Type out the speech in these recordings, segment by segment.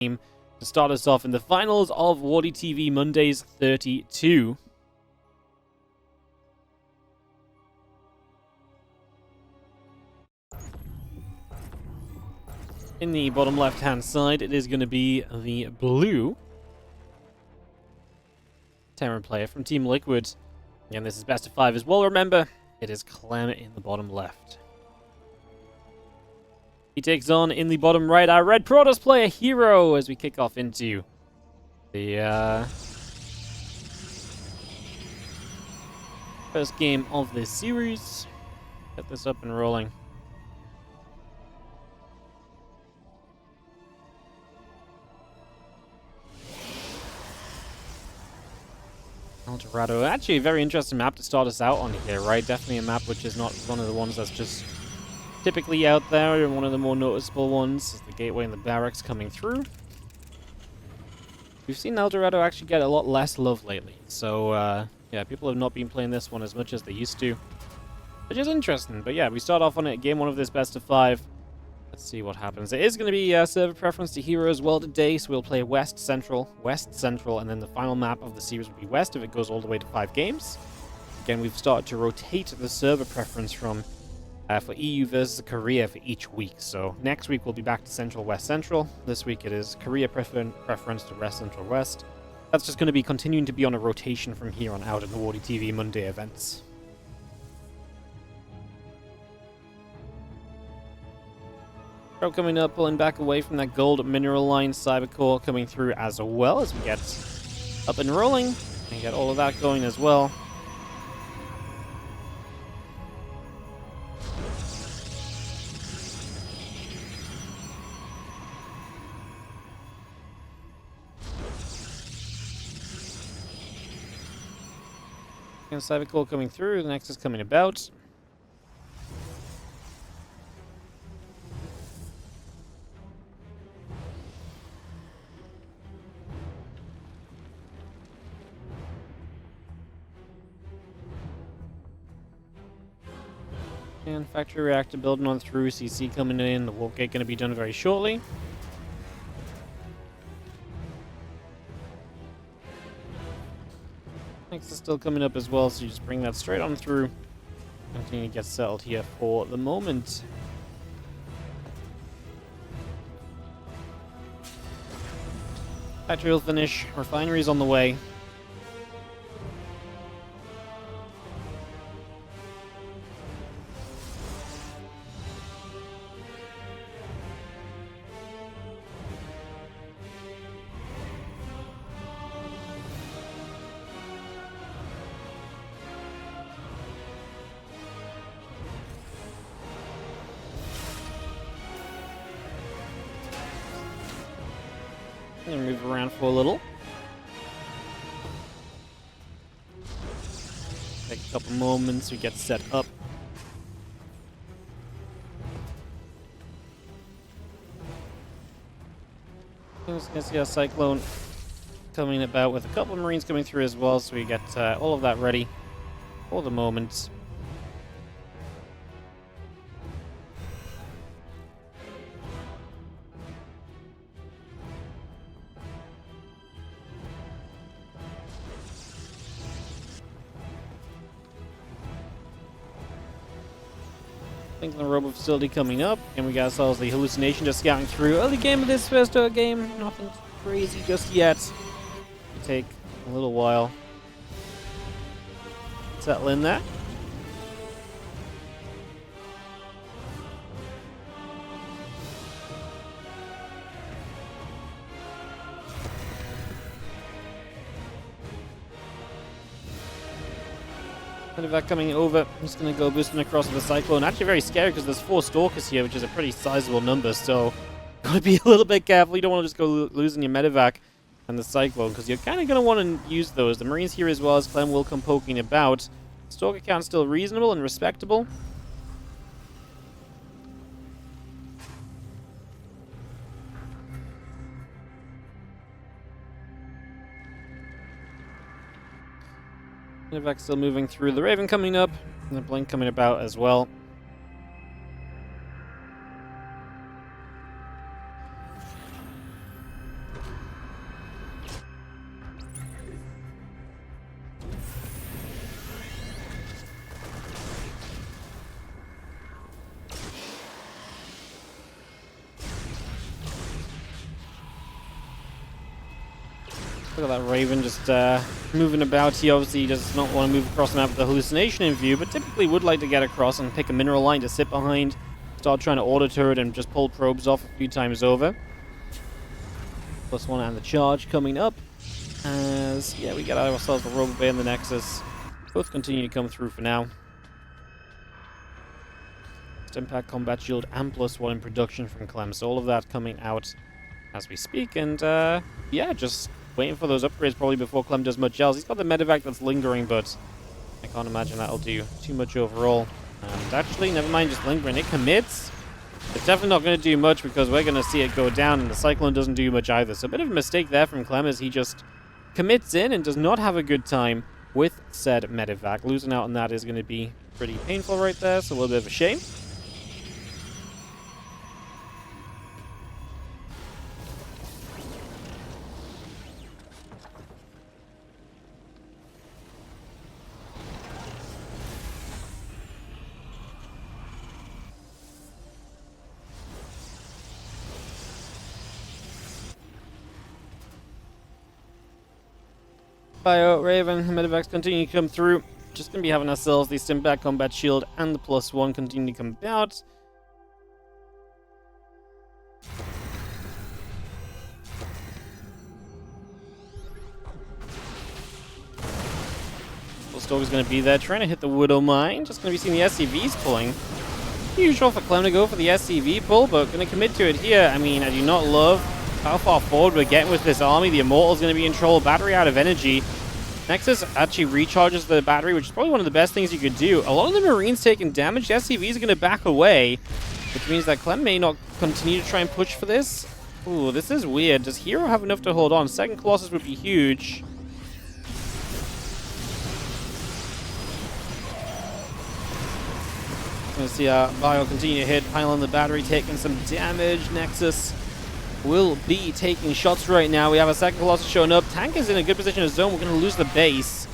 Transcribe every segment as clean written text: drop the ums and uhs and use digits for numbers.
game to start us off in the finals of WardiTV Mondays 32. In the bottom left-hand side, it is going to be the blue Terran player from Team Liquid. Again, this is best of 5 as well. Remember, it is Clem in the bottom left. He takes on, in the bottom right, our red Protoss player, herO, as we kick off into the first game of this series. Get this up and rolling. herO. Actually, a very interesting map to start us out on here, right? Definitely a map which is not one of the ones that's just typically out there, and one of the more noticeable ones is the gateway and the barracks coming through. We've seen herO actually get a lot less love lately, so yeah, people have not been playing this one as much as they used to, which is interesting. But yeah, we start off on it, game 1 of this best of 5. Let's see what happens. It is going to be server preference to herO as well today, so we'll play West, Central, and then the final map of the series will be West if it goes all the way to 5 games. Again, we've started to rotate the server preference from for EU versus Korea for each week. So next week we'll be back to Central, West, Central. This week it is Korea preference to West, Central, West. That's just going to be continuing to be on a rotation from here on out in the WardiTV Monday events. Pro coming up, pulling back away from that gold mineral line. Cybercore coming through as well as we get up and rolling and get all of that going as well. And Cybercore coming through, the next is coming about. And factory reactor building on through, CC coming in, the warp gate going to be done very shortly. Next is still coming up as well, so you just bring that straight on through. Continue to get settled here for the moment. Factory will finish, refinery's on the way. And move around for a little. Take a couple moments, we get set up. I'm just gonna see our Cyclone coming about with a couple of Marines coming through as well, so we get all of that ready for the moment. I think the robot facility coming up, and we got ourselves the hallucination just scouting through. Early game of this first game, nothing crazy just yet. It'll take a little while. Settle in there. That coming over, I'm just going to go boosting across with the Cyclone. Actually very scary because there's 4 Stalkers here, which is a pretty sizable number, so got to be a little bit careful. You don't want to just go losing your medevac and the Cyclone, because you're kind of going to want to use those. The Marines here as well as Clem will come poking about. Stalker count still reasonable and respectable. Medevac still moving through. The Raven coming up, and the Blink coming about as well. Look at that Raven just moving about. He obviously does not want to move across the map with the hallucination in view, but typically would like to get across and pick a mineral line to sit behind, start trying to auto turret and just pull probes off a few times over. +1 and the charge coming up. As, yeah, we get ourselves the Robo Bay and the Nexus. Both continue to come through for now. Impact Combat Shield and +1 in production from Clem. So all of that coming out as we speak. And, yeah, just waiting for those upgrades probably before Clem does much else. He's got the medevac that's lingering, but I can't imagine that'll do too much overall. And actually, never mind just lingering. It commits. It's definitely not going to do much because we're going to see it go down, and the Cyclone doesn't do much either. So a bit of a mistake there from Clem as he just commits in and does not have a good time with said medevac. Losing out on that is going to be pretty painful right there, so a little bit of a shame. Bio, Raven, medevacs continue to come through. Just going to be having ourselves the Impact Combat Shield and the +1 continue to come out. Stalker's going to be there, trying to hit the Widow Mine. Just going to be seeing the SCVs pulling. Usual for Clem to go for the SCV pull, but going to commit to it here. I mean, I do not love how far forward we're getting with this army. The Immortal's going to be in trouble. Battery out of energy. Nexus actually recharges the battery, which is probably one of the best things you could do. A lot of the Marines taking damage. The SCVs are going to back away, which means that Clem may not continue to try and push for this. Ooh, this is weird. Does herO have enough to hold on? Second Colossus would be huge. Going to see Bio continue to hit. Pile on the battery, taking some damage. Nexus will be taking shots right now. We have a second Colossus showing up. Tank is in a good position to zone. We're going to lose the base.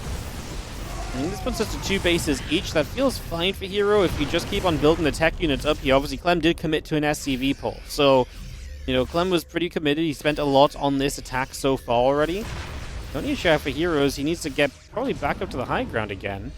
I mean, this puts us to 2 bases each. That feels fine for herO if you just keep on building the tech units up here. Obviously, Clem did commit to an SCV pull. So, you know, Clem was pretty committed. He spent a lot on this attack so far already. Don't need to shout for herOs. He needs to get probably back up to the high ground again.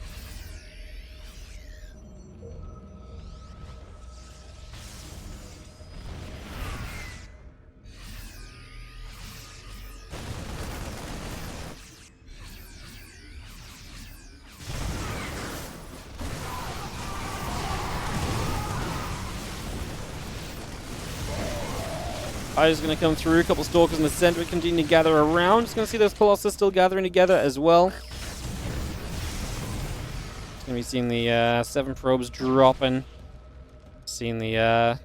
Is going to come through. A couple Stalkers in the center continue to gather around. Just going to see those Colossus still gathering together as well. Going to be seeing the 7 probes dropping. Seeing the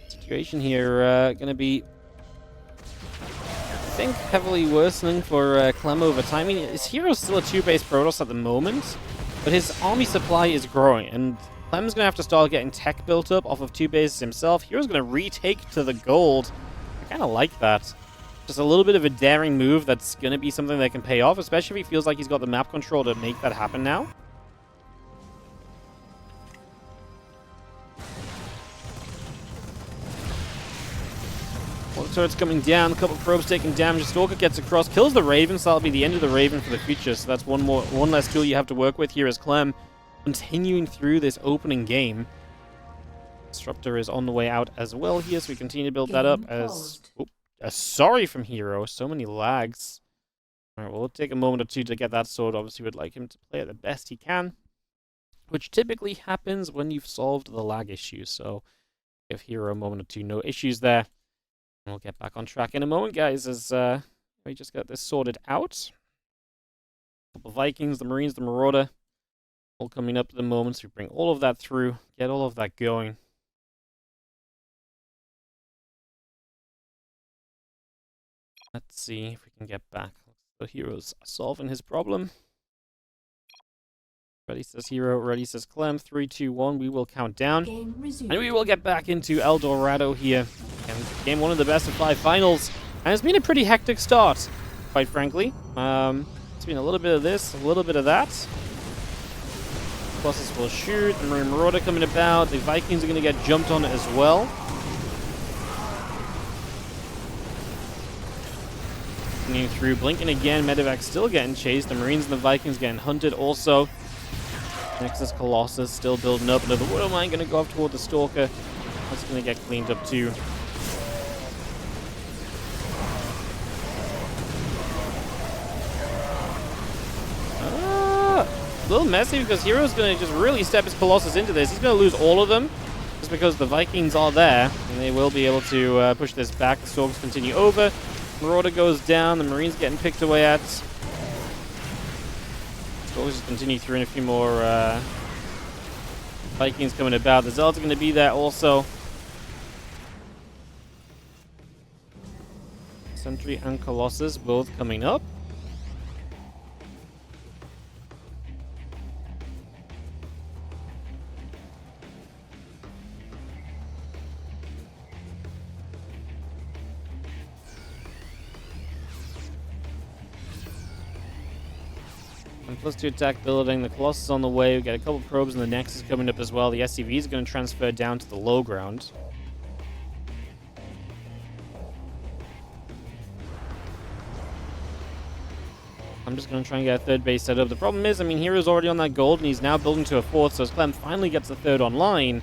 situation here going to be, I think, heavily worsening for Clem over time. I mean, his herO still a 2-base Protoss at the moment, but his army supply is growing, and Clem's going to have to start getting tech built up off of 2 bases himself. herO's going to retake to the gold. I kind of like that. Just a little bit of a daring move that's going to be something that can pay off, especially if he feels like he's got the map control to make that happen now. One turret's coming down, a couple of probes taking damage. Stalker gets across, kills the Raven, so that'll be the end of the Raven for the future. So that's one less tool you have to work with here as Clem continuing through this opening game. Disruptor is on the way out as well here, so we continue to build that up as... sorry from herO, so many lags. Alright, well, we'll take a moment or two to get that sorted. Obviously, we'd like him to play it the best he can, which typically happens when you've solved the lag issue. So, give herO a moment or two, no issues there. And we'll get back on track in a moment, guys, as we just got this sorted out. A couple Vikings, the Marines, the Marauder, all coming up at the moment, so we bring all of that through, get all of that going. Let's see if we can get back. The hero's solving his problem. Ready says herO, ready says Clem. 3, 2, 1, we will count down. And we will get back into El Dorado here. And game 1 of the best of 5 finals. And it's been a pretty hectic start, quite frankly. It's been a little bit of this, a little bit of that. Colossus will shoot, the Marine Marauder coming about, the Vikings are going to get jumped on as well. continuing through. Blinking again. Medevac still getting chased. The Marines and the Vikings getting hunted also. Nexus Colossus still building up. Another Widowmine going to go off toward the Stalker. That's going to get cleaned up too. A little messy because herO's going to just really step his Colossus into this. He's going to lose all of them just because the Vikings are there, and they will be able to push this back. The Stalkers continue over. Marauder goes down. The Marines getting picked away at. Stalkers just continue through in a few more Vikings coming about. The Zealots are going to be there also. Sentry and Colossus both coming up. +2 attack building. The Colossus on the way. We got a couple probes and the Nexus coming up as well. The SCV is going to transfer down to the low ground. I'm just going to try and get a third base set up. The problem is, I mean, herO's already on that gold and he's now building to a fourth. So as Clem finally gets the third online,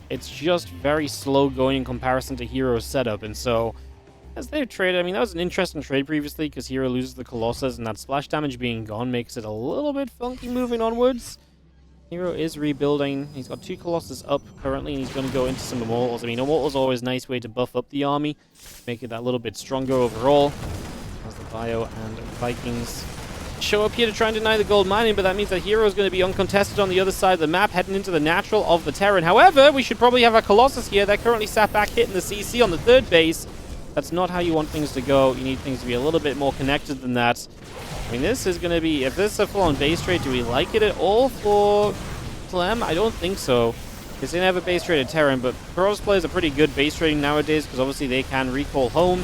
it's just very slow going in comparison to herO's setup. And so as they've traded, I mean, that was an interesting trade previously because herO loses the Colossus and that splash damage being gone makes it a little bit funky moving onwards. herO is rebuilding. He's got 2 Colossus up currently and he's going to go into some Immortals. I mean, Immortals are always a nice way to buff up the army, make it that little bit stronger overall. As the Bio and Vikings show up here to try and deny the gold mining, but that means that herO is going to be uncontested on the other side of the map, heading into the natural of the Terran. However, we should probably have a Colossus here. They're currently sat back hitting the CC on the third base. That's not how you want things to go. You need things to be a little bit more connected than that. I mean, this is going to be... If this is a full-on base trade, do we like it at all for Clem? I don't think so. Because they never base traded Terran, but Pros players are pretty good base trading nowadays because obviously they can recall home.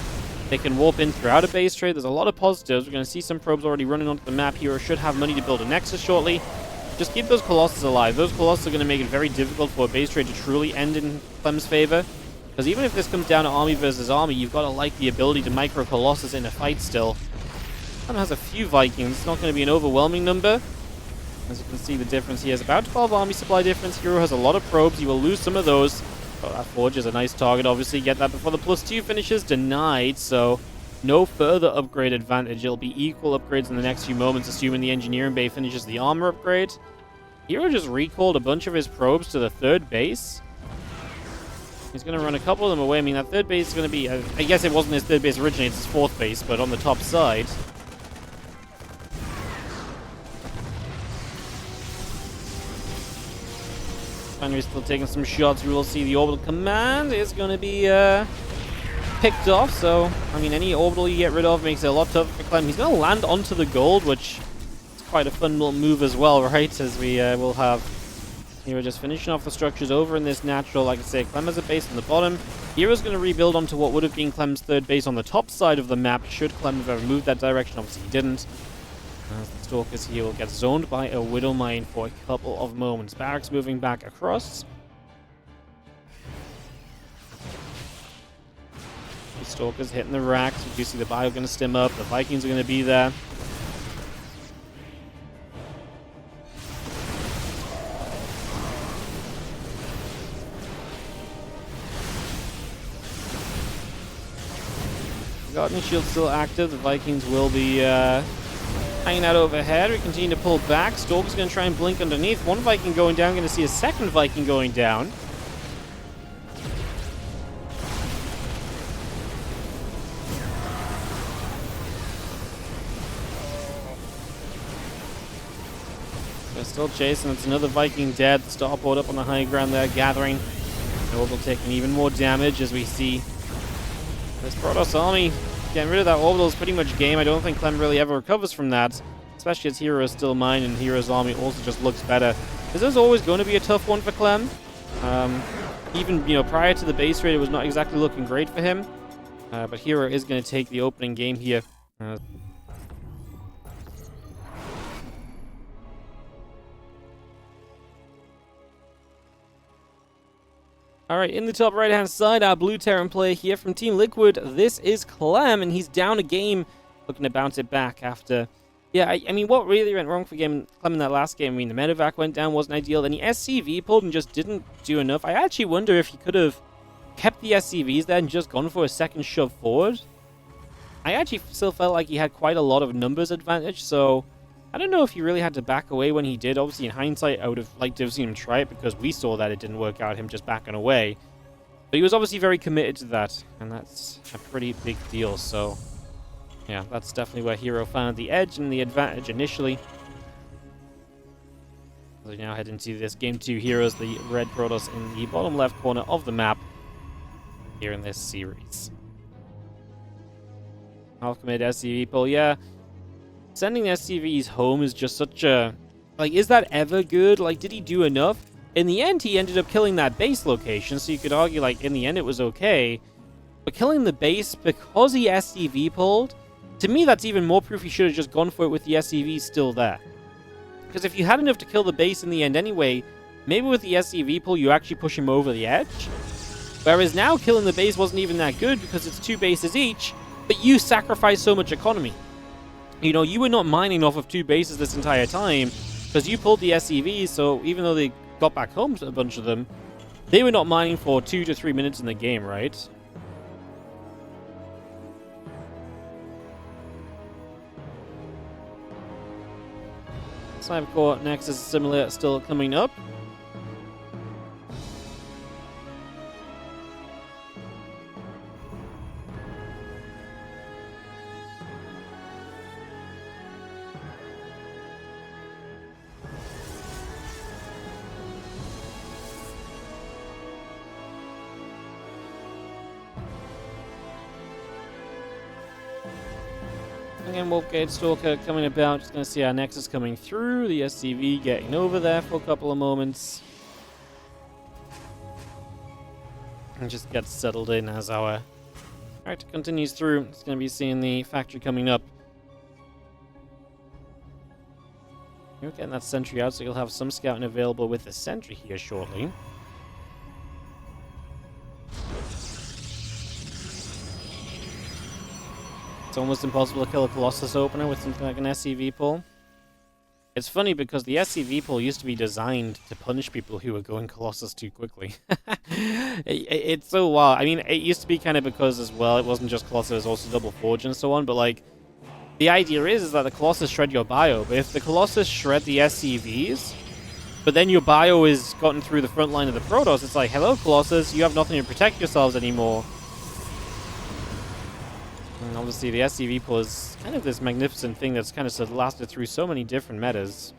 They can warp in throughout a base trade. There's a lot of positives. We're going to see some probes already running onto the map here. Should have money to build a Nexus shortly. Just keep those Colossus alive. Those Colossus are going to make it very difficult for a base trade to truly end in Clem's favor. Because even if this comes down to army versus army, you've got to like the ability to micro Colossus in a fight still. Clem has a few Vikings. It's not going to be an overwhelming number. As you can see, the difference here is about 12 army supply difference. herO has a lot of probes. You will lose some of those. Oh, that Forge is a nice target, obviously. Get that before the +2 finishes. Denied, so no further upgrade advantage. It'll be equal upgrades in the next few moments, assuming the Engineering Bay finishes the armor upgrade. herO just recalled a bunch of his probes to the third base. He's going to run a couple of them away. I mean, that third base is going to be... I guess it wasn't his third base originally, it's his fourth base, but on the top side. Finally, still taking some shots. We will see the orbital command is going to be picked off. So, I mean, any orbital you get rid of makes it a lot tougher for Clem. He's going to land onto the gold, which is quite a fun little move as well, right? As we will have... herO just finishing off the structures over in this natural. Like I say, Clem has a base on the bottom. herO's going to rebuild onto what would have been Clem's third base on the top side of the map, should Clem have ever moved that direction. Obviously, he didn't. As the Stalkers here will get zoned by a Widowmine for a couple of moments. Barracks moving back across. The Stalkers hitting the racks. You do see the Bio going to stim up. The Vikings are going to be there. Guardian Shield still active. The Vikings will be hanging out overhead. We continue to pull back. Stalker's going to try and blink underneath. One Viking going down. Going to see a second Viking going down. They're still chasing. It's another Viking dead. The starport up on the high ground there, gathering. Orbital taking even more damage as we see this Protoss army getting rid of that orbital is pretty much game. I don't think Clem really ever recovers from that, especially as herO is still mine and herO's army also just looks better. This is always going to be a tough one for Clem. Even, you know, prior to the base raid, it was not exactly looking great for him. But herO is going to take the opening game here. Alright, in the top right-hand side, our blue Terran player here from Team Liquid. This is Clem, and he's down a game looking to bounce it back after. Yeah, I mean, what really went wrong for Clem in that last game? I mean, the medevac went down, wasn't ideal. Then he SCV pulled and just didn't do enough. I actually wonder if he could have kept the SCVs there and just gone for a second shove forward. I actually still felt like he had quite a lot of numbers advantage, so I don't know if he really had to back away when he did. Obviously, in hindsight, I would have liked to have seen him try it because we saw that it didn't work out, him just backing away. But he was obviously very committed to that, and that's a pretty big deal, so yeah, that's definitely where herO found the edge and the advantage initially. So we now head into this Game 2 herO's, the red Protoss in the bottom left corner of the map here in this series. Half-committed SCV pull, yeah. Sending the SCVs home is just such a... Like, is that ever good? Like, did he do enough? In the end, he ended up killing that base location, so you could argue, like, in the end it was okay. But killing the base because he SCV pulled, to me that's even more proof he should have just gone for it with the SCVs still there. Because if you had enough to kill the base in the end anyway, maybe with the SCV pull you actually push him over the edge. Whereas now killing the base wasn't even that good because it's 2 bases each, but you sacrifice so much economy. You know, you were not mining off of 2 bases this entire time because you pulled the SCVs, so even though they got back home, a bunch of them, they were not mining for 2 to 3 minutes in the game, right? Cyber Core Nexus similar still coming up. Again, Wolfgate Stalker coming about. Just going to see our Nexus coming through. The SCV getting over there for a couple of moments. And just gets settled in as our character continues through. It's going to be seeing the factory coming up. You're getting that sentry out, so you'll have some scouting available with the sentry here shortly. It's almost impossible to kill a Colossus opener with something like an SCV pull. It's funny because the SCV pull used to be designed to punish people who were going Colossus too quickly. It's so wild. I mean, it used to be kind of because as well, it wasn't just Colossus, it was also Double Forge and so on, but like, the idea is that the Colossus shred your bio, but if the Colossus shred the SCVs, but then your bio is gotten through the front line of the Protoss, it's like, hello Colossus, you have nothing to protect yourselves anymore. And obviously the SCV pull is kind of this magnificent thing that's kind of lasted through so many different metas.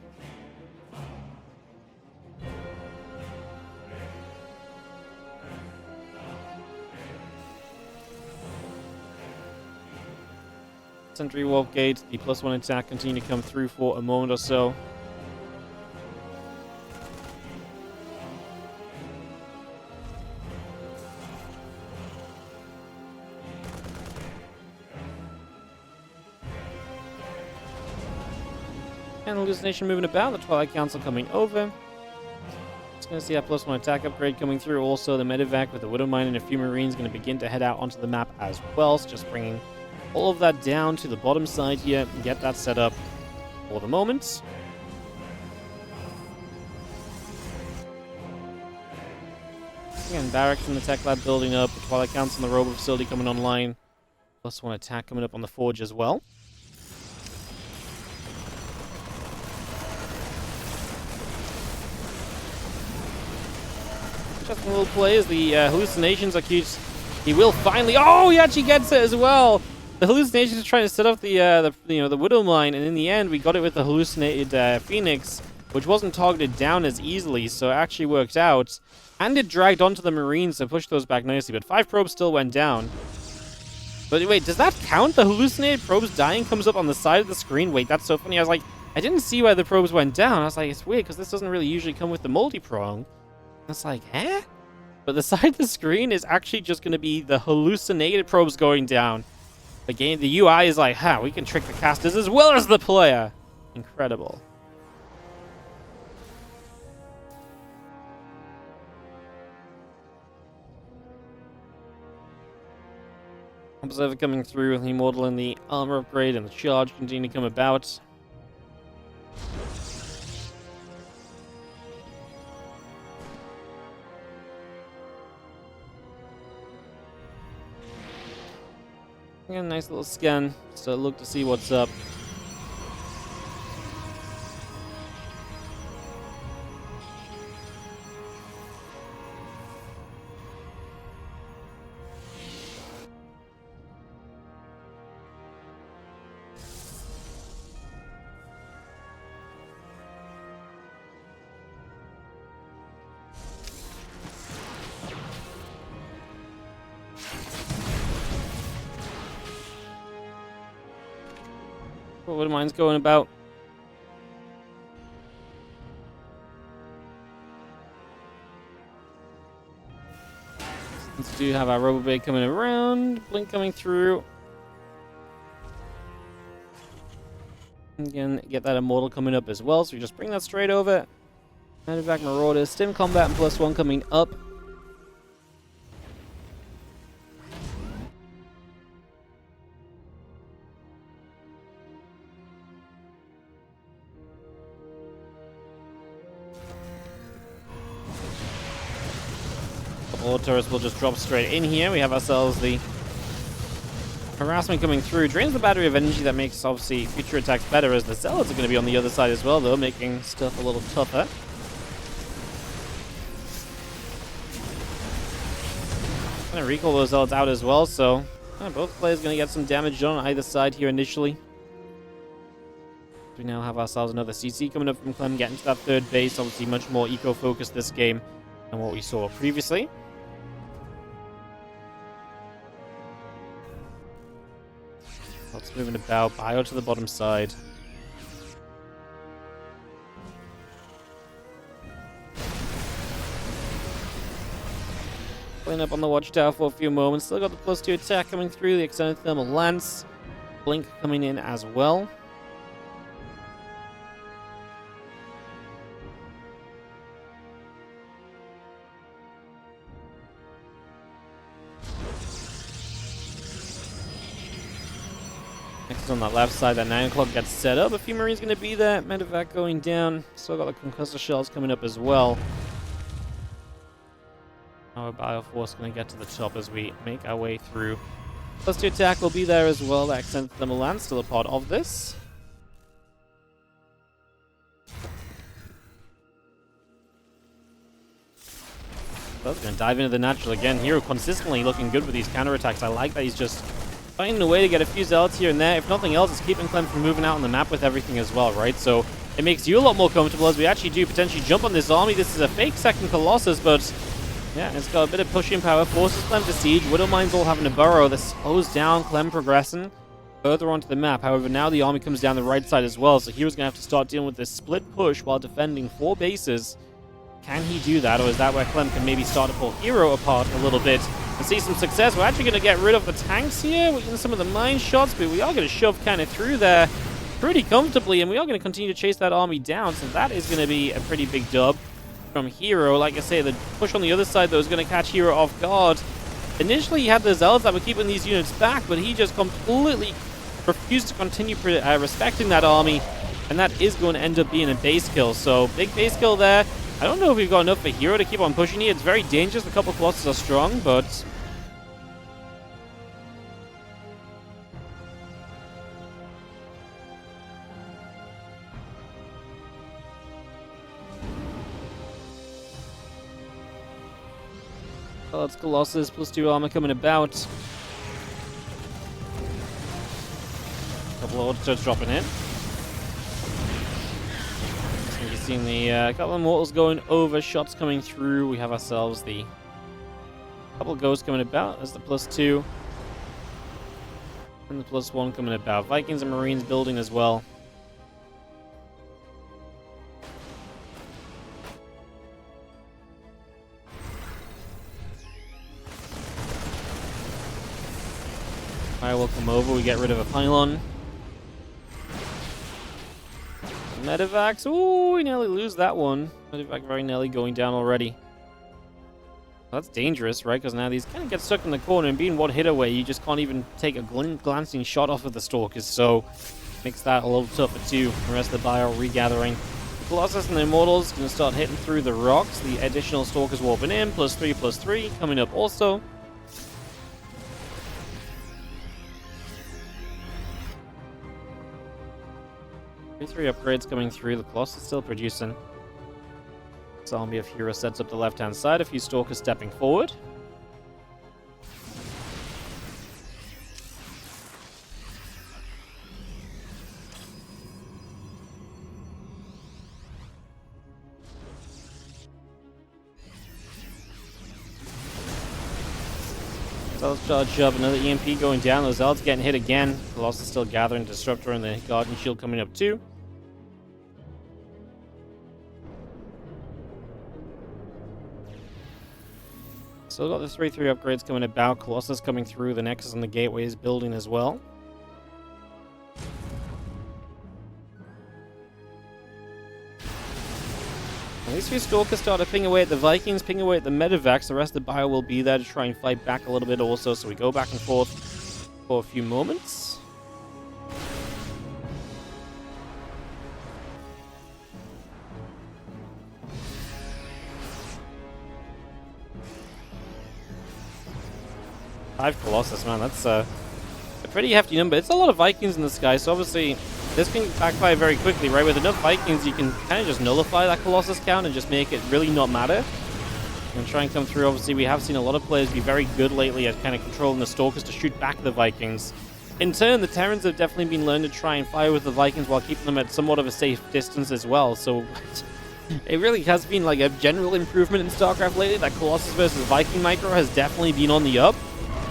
Sentry Wolf Gate, the +1 attack continue to come through for a moment or so. And Hallucination moving about, the Twilight Council coming over. Just going to see that +1 attack upgrade coming through. Also, the medevac with the Widow Mine and a few Marines going to begin to head out onto the map as well. So just bringing all of that down to the bottom side here and get that set up for the moment. Again, barracks from the tech lab building up. The Twilight Council and the Robo facility coming online. +1 attack coming up on the Forge as well. Just a little play as the hallucinations are cute. He will finally... Oh, he actually gets it as well! The hallucinations are trying to set up the Widow Mine, and in the end, we got it with the hallucinated Phoenix, which wasn't targeted down as easily, so it actually worked out. And it dragged onto the Marines to push those back nicely, but 5 probes still went down. But wait, does that count? The hallucinated probes dying comes up on the side of the screen? Wait, that's so funny. I was like, I didn't see why the probes went down. I was like, it's weird, because this doesn't really usually come with the multi-prong. It's like, eh? But the side of the screen is actually just going to be the hallucinated probes going down. The game, the UI is like, we can trick the casters as well as the player. Incredible. Observer coming through, the Immortal and the armor upgrade and the charge continue to come about. Again, nice little scan, just to look to see what's up. What mine's going about? Let's do have our Roboblade coming around, Blink coming through. Again, get that Immortal coming up as well, so we just bring that straight over. Medevac Marauders, Stim Combat and +1 coming up. All turrets will just drop straight in here. We have ourselves the harassment coming through. Drains the battery of energy. That makes, obviously, future attacks better, as the Zealots are going to be on the other side as well, though, making stuff a little tougher. Going to recall those Zealots out as well, so both players going to get some damage done on either side here initially. We now have ourselves another CC coming up from Clem, getting to that third base. Obviously, much more eco-focused this game than what we saw previously. Lots moving about. Bio to the bottom side. Playing up on the watchtower for a few moments. Still got the +2 attack coming through. The extended thermal lance. Blink coming in as well. Next on that left side, that 9 o'clock gets set up. A few Marines going to be there. Medevac going down. Still got the concussor shells coming up as well. Our Bioforce going to get to the top as we make our way through. +2 attack will be there as well. That extended thermal lance, still a part of this. That's going to dive into the natural again. herO consistently looking good with these counterattacks. I like that he's just finding a way to get a few Zealots here and there. If nothing else, it's keeping Clem from moving out on the map with everything as well, right? So it makes you a lot more comfortable as we actually do potentially jump on this army. This is a fake second Colossus, but yeah, it's got a bit of pushing power. Forces Clem to siege. Widowmines all having a burrow. This slows down Clem progressing further onto the map. However, now the army comes down the right side as well, so hero's going to have to start dealing with this split push while defending 4 bases. Can he do that, or is that where Clem can maybe start to pull herO apart a little bit and see some success? We're actually going to get rid of the tanks here. We're getting some of the mine shots, but we are going to shove kind of through there pretty comfortably, and we are going to continue to chase that army down, so that is going to be a pretty big dub from herO. Like I say, the push on the other side, though, is going to catch herO off guard. Initially, he had the Zealots that were keeping these units back, but he just completely refused to continue respecting that army, and that is going to end up being a base kill. So, big base kill there. I don't know if we've got enough for herO to keep on pushing here. It's very dangerous. A couple of Colossus are strong, but oh, it's Colossus +2 armor coming about. A couple of auditors dropping in. You've seen the couple of mortals going over, shots coming through. We have ourselves the couple of ghosts coming about. There's the +2 and the +1 coming about. Vikings and Marines building as well. Fire will come over. We get rid of a pylon. Medevacs. Ooh, we nearly lose that one. Medevac very nearly going down already. That's dangerous, right? Because now these kind of get stuck in the corner, and being one hit away, you just can't even take a glancing shot off of the Stalkers, so makes that a little tougher too. The rest of the bio regathering. The Colossus and the Immortals going to start hitting through the rocks. The additional Stalkers warping in, +3/+3 coming up also. Three upgrades coming through. The Colossus still producing. Zombie of herO sets up the left-hand side. A few Stalkers stepping forward. Zealots charge up. Another EMP going down. Those Zealots getting hit again. Colossus still gathering. Disruptor and the Guardian Shield coming up too. Still got the 3/3 upgrades coming about. Colossus coming through. The Nexus and the Gateway is building as well. At least few Stalkers start to ping away at the Vikings, ping away at the Medivacs. The rest of the bio will be there to try and fight back a little bit also. So we go back and forth for a few moments. Five Colossus, man, that's a pretty hefty number. It's a lot of Vikings in the sky, so obviously this can backfire very quickly, right? With enough Vikings, you can kind of just nullify that Colossus count and just make it really not matter. And try and come through. Obviously, we have seen a lot of players be very good lately at kind of controlling the Stalkers to shoot back the Vikings. In turn, the Terrans have definitely been learning to try and fire with the Vikings while keeping them at somewhat of a safe distance as well. So it really has been like a general improvement in StarCraft lately. That Colossus versus Viking micro has definitely been on the up.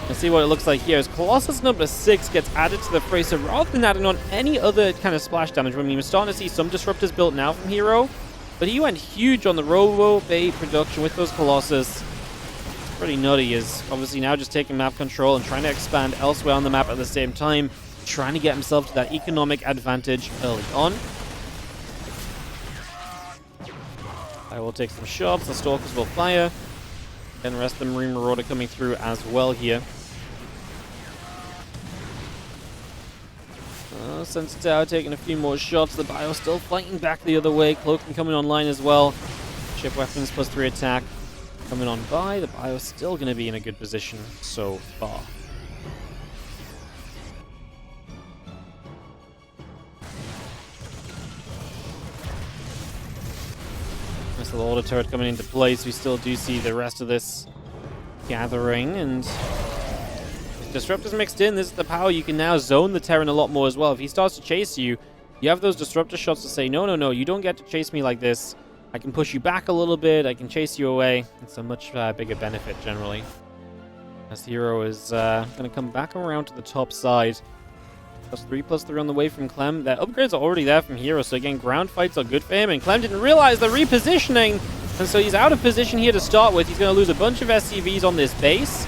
Let's see what it looks like here as Colossus number 6 gets added to the fray. So rather than adding on any other kind of splash damage, I mean, we're starting to see some disruptors built now from herO, but he went huge on the Robo Bay production with those Colossus. It's pretty nutty, is obviously now just taking map control and trying to expand elsewhere on the map at the same time, trying to get himself to that economic advantage early on. I will take some shots, the Stalkers will fire. And the rest of the Marine Marauder coming through as well here. Sensor Tower taking a few more shots. The bio still fighting back the other way. Cloaking coming online as well. Ship weapons +3 attack coming on by. The bio still going to be in a good position so far. Nice little auto turret coming into place. We still do see the rest of this gathering, and disruptors mixed in. This is the power. You can now zone the Terran a lot more as well. If he starts to chase you, you have those disruptor shots to say, no, no, no, you don't get to chase me like this. I can push you back a little bit. I can chase you away. It's a much bigger benefit generally. As herO is going to come back around to the top side. +3/+3 on the way from Clem. The upgrades are already there from herO, so again, ground fights are good for him. And Clem didn't realize the repositioning, and so he's out of position here to start with. He's going to lose a bunch of SCVs on this base.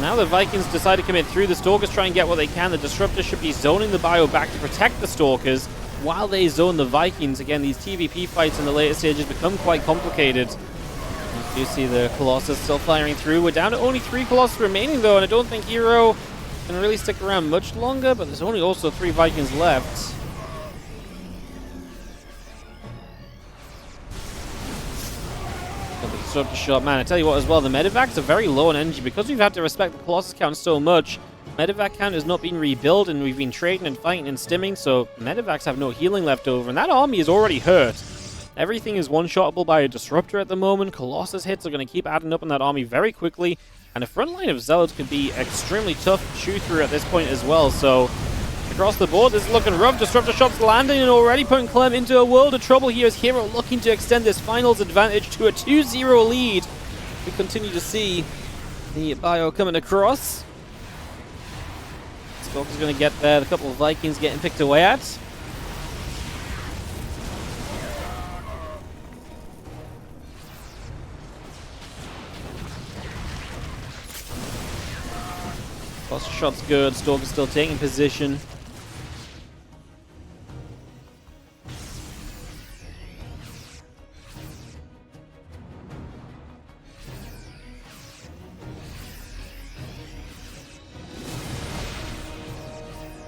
Now the Vikings decide to commit through. The Stalkers try and get what they can. The Disruptor should be zoning the bio back to protect the Stalkers while they zone the Vikings. Again, these TvP fights in the later stages become quite complicated. You see the Colossus still firing through. We're down to only 3 Colossus remaining though, and I don't think herO can really stick around much longer, but there's only also 3 Vikings left. Got the Disruptor shot. Man, I tell you what as well, the Medivacs are very low on energy. Because we've had to respect the Colossus count so much, Medivac count has not been rebuilt, and we've been trading and fighting and stimming, so Medivacs have no healing left over, and that army is already hurt. Everything is one-shotable by a Disruptor at the moment. Colossus hits are going to keep adding up on that army very quickly. And a front line of Zealots could be extremely tough to shoot through at this point as well. So, across the board, this is looking rough. Disruptor shots landing and already putting Clem into a world of trouble here as herO looking to extend this finals advantage to a 2-0 lead. We continue to see the bio coming across. Stalker's going to get there. A couple of Vikings getting picked away at. Lost shot's good. Stalker's still taking position.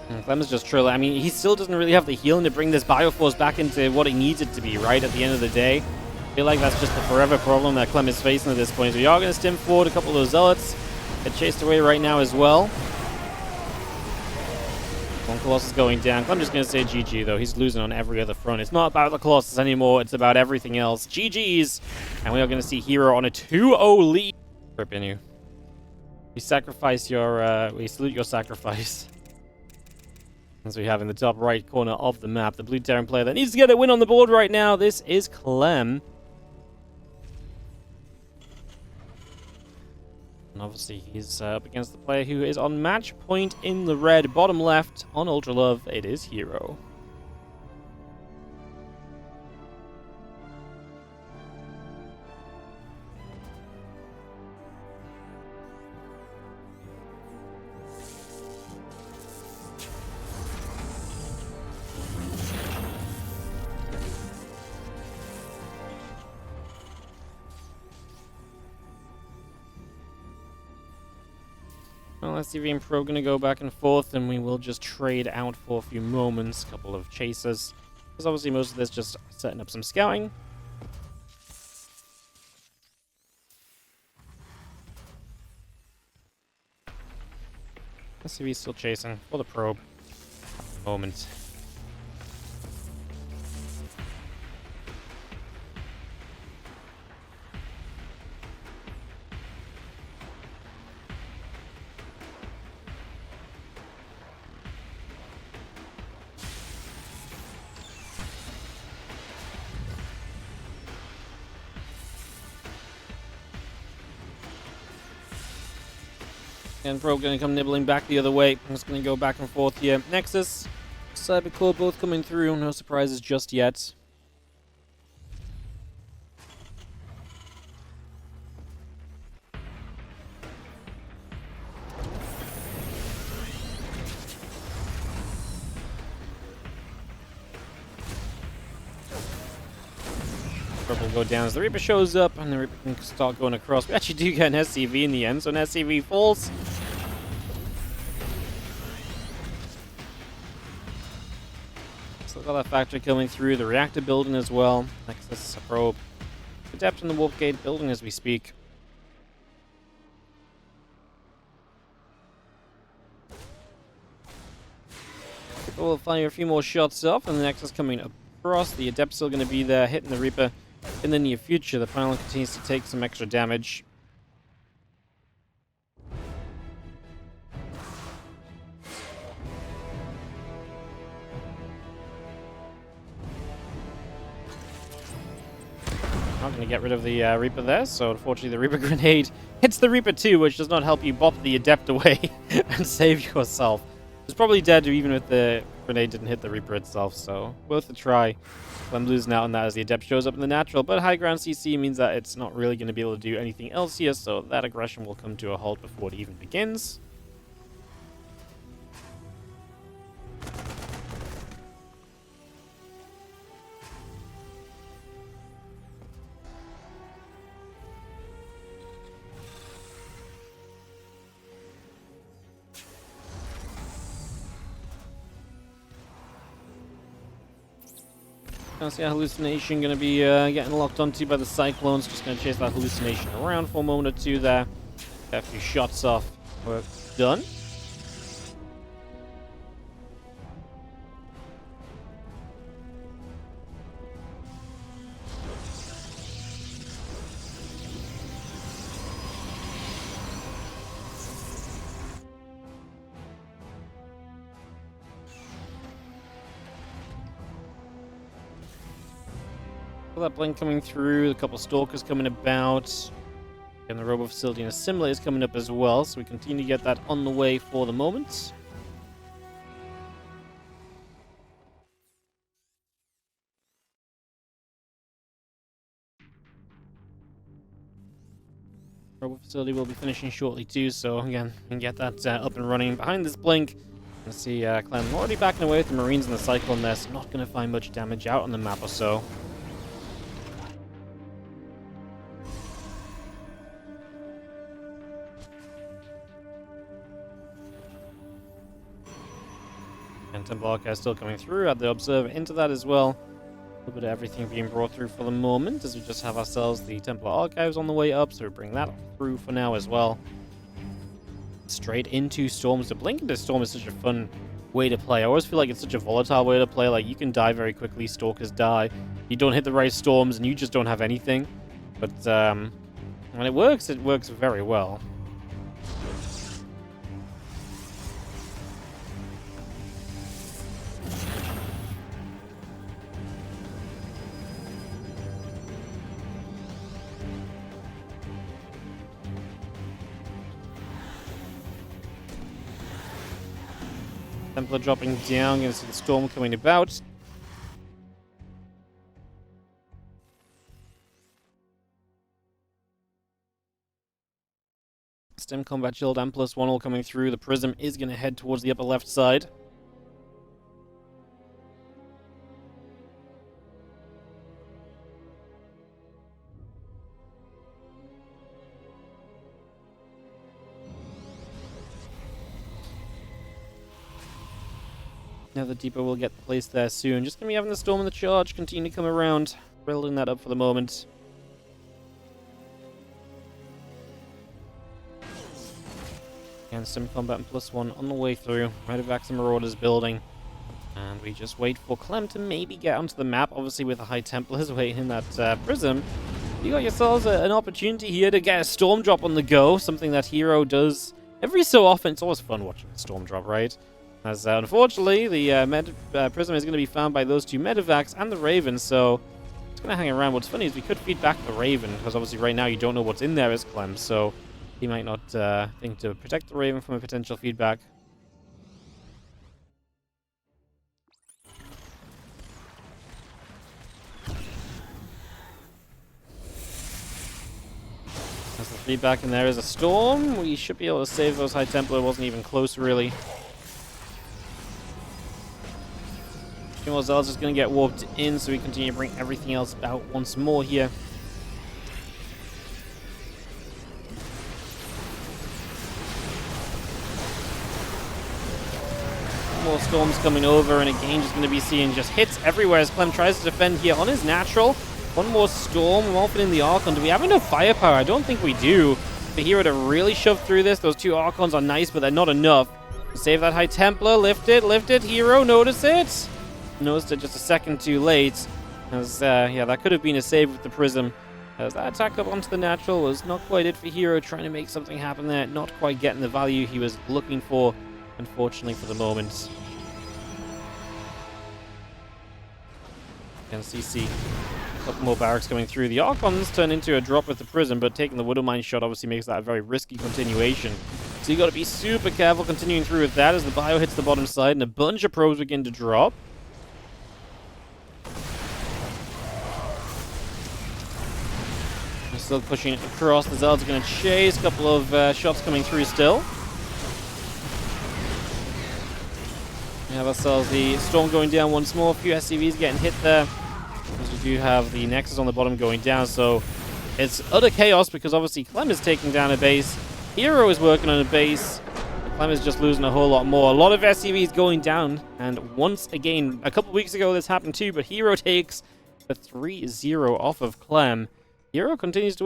And Clem is just trolling. I mean, he still doesn't really have the healing to bring this Bioforce back into what it needs it to be, right? At the end of the day. I feel like that's just the forever problem that Clem is facing at this point. So we are going to stim forward a couple of those Zealots. Get chased away right now as well. One Colossus going down. Clem just going to say GG, though. He's losing on every other front. It's not about the Colossus anymore. It's about everything else. GG's. And we are going to see herO on a 2-0 lead. Rip in you. We sacrifice your... we salute your sacrifice. As we have in the top right corner of the map, the blue Terran player that needs to get a win on the board right now. This is Clem. And obviously he's up against the player who is on match point in the red, bottom left on Ultra Love. It is herO. Well, STV and Pro gonna go back and forth, and we will just trade out for a few moments. A couple of chasers. Because obviously most of this just setting up some scouting. STV still chasing for the probe. Moment. And Probe going to come nibbling back the other way. I'm just going to go back and forth here. Nexus, Cybercore both coming through. No surprises just yet. Probe will go down as the Reaper shows up, and the Reaper can start going across. We actually do get an SCV in the end, so an SCV falls. Still got that factory coming through, the reactor building as well. Nexus, Probe. Adept in the warp gate building as we speak. We'll fire a few more shots off, and the Nexus coming across. The Adept's still going to be there, hitting the Reaper in the near future. The Pylon continues to take some extra damage. Not going to get rid of the Reaper there, so unfortunately the Reaper grenade hits the Reaper too, which does not help you bop the Adept away and save yourself. It's probably dead even if the grenade didn't hit the Reaper itself, so worth a try. I'm losing out on that as the Adept shows up in the natural, but high ground CC means that it's not really going to be able to do anything else here, so that aggression will come to a halt before it even begins. I see a hallucination going to be getting locked onto by the Cyclones. Just going to chase that hallucination around for a moment or two there. Get a few shots off. Work done. That blink coming through, a couple stalkers coming about, and the robo facility and assembly is coming up as well, so we continue to get that on the way for the moment. Robo facility will be finishing shortly too, so again, we can get that up and running. Behind this blink, I see Clem already backing away with the Marines and the Cyclone there, so not going to find much damage out on the map or so. And Temple Archive still coming through. Add the Observer into that as well. A little bit of everything being brought through for the moment, as we just have ourselves the Templar Archives on the way up, so we bring that through for now as well. Straight into Storms. The Blink into Storm is such a fun way to play. I always feel like it's such a volatile way to play. Like, you can die very quickly, Stalkers die. You don't hit the right storms, and you just don't have anything. But when it works very well. Templar dropping down, gonna see the storm coming about. Stem Combat Shield and +1 all coming through. The Prism is gonna head towards the upper left side. Now the depot will get placed there soon. Just gonna be having the storm and the charge continue to come around. Building that up for the moment. And Sim Combat and +1 on the way through. Medevacs and Marauders building. And we just wait for Clem to maybe get onto the map. Obviously with the High Templars waiting in that Prism. You got yourselves an opportunity here to get a Storm Drop on the go. Something that herO does every so often. It's always fun watching the Storm Drop, right? As unfortunately, the Prism is going to be found by those two Medevacs and the Raven, so it's going to hang around. What's funny is we could feed back the Raven, because obviously right now you don't know what's in there as Clem, so he might not think to protect the Raven from a potential feedback. As the feedback, and there is a storm. We should be able to save those High Templar. It wasn't even close, really. Zealot's just going to get warped in, so we continue to bring everything else out once more here. More storms coming over, and again just going to be seeing just hits everywhere as Clem tries to defend here on his natural. One more storm, Wolfen in the Archon. Do we have enough firepower? I don't think we do. For herO to really shove through this, those two Archons are nice, but they're not enough. Save that High Templar, lift it, herO, notice it. Noticed it just a second too late. As yeah, that could have been a save with the Prism. As that attack up onto the natural was not quite it for herO, trying to make something happen there. Not quite getting the value he was looking for, unfortunately, for the moment. And CC. A couple more barracks coming through. The Archons turn into a drop with the Prism, but taking the Widowmine shot obviously makes that a very risky continuation. So you got to be super careful continuing through with that as the bio hits the bottom side and a bunch of probes begin to drop. Still pushing it across. The Zealots are going to chase. A couple of shots coming through still. We have ourselves the Storm going down once more. A few SCVs getting hit there. As we do have the Nexus on the bottom going down. So it's utter chaos because obviously Clem is taking down a base. herO is working on a base. Clem is just losing a whole lot more. A lot of SCVs going down. And once again, a couple weeks ago this happened too, but herO takes the 3-0 off of Clem. herO continues to